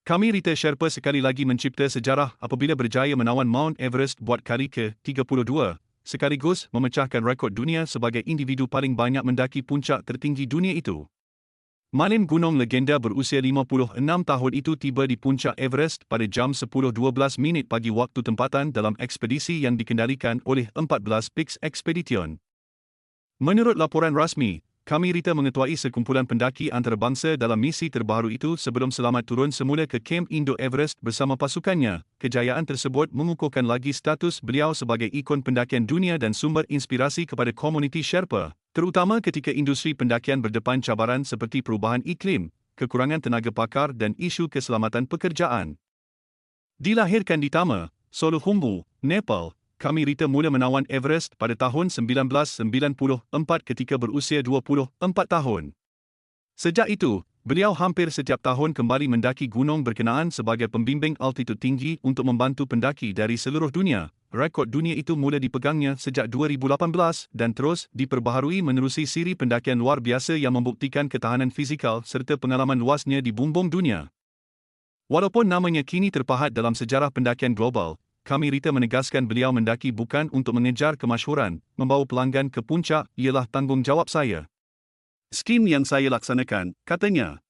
Kami Rita Sherpa sekali lagi mencipta sejarah apabila berjaya menawan Mount Everest buat kali ke-32, sekaligus memecahkan rekod dunia sebagai individu paling banyak mendaki puncak tertinggi dunia itu. Malim gunung legenda berusia 56 tahun itu tiba di puncak Everest pada jam 10.12 minit pagi waktu tempatan dalam ekspedisi yang dikendalikan oleh 14 Peaks Expedition. Menurut laporan rasmi, Kami Rita mengetuai sekumpulan pendaki antarabangsa dalam misi terbaru itu sebelum selamat turun semula ke Camp Indo-Everest bersama pasukannya. Kejayaan tersebut mengukuhkan lagi status beliau sebagai ikon pendakian dunia dan sumber inspirasi kepada komuniti Sherpa, terutama ketika industri pendakian berdepan cabaran seperti perubahan iklim, kekurangan tenaga pakar dan isu keselamatan pekerjaan. Dilahirkan di Tama, Solukhumbu, Nepal, Kami Rita mula menawan Everest pada tahun 1994 ketika berusia 24 tahun. Sejak itu, beliau hampir setiap tahun kembali mendaki gunung berkenaan sebagai pembimbing altitud tinggi untuk membantu pendaki dari seluruh dunia. Rekod dunia itu mula dipegangnya sejak 2018 dan terus diperbaharui menerusi siri pendakian luar biasa yang membuktikan ketahanan fizikal serta pengalaman luasnya di bumbung dunia. Walaupun namanya kini terpahat dalam sejarah pendakian global, Kami Rita menegaskan beliau mendaki bukan untuk mengejar kemasyhuran, membawa pelanggan ke puncak ialah tanggungjawab saya. Skim yang saya laksanakan, katanya.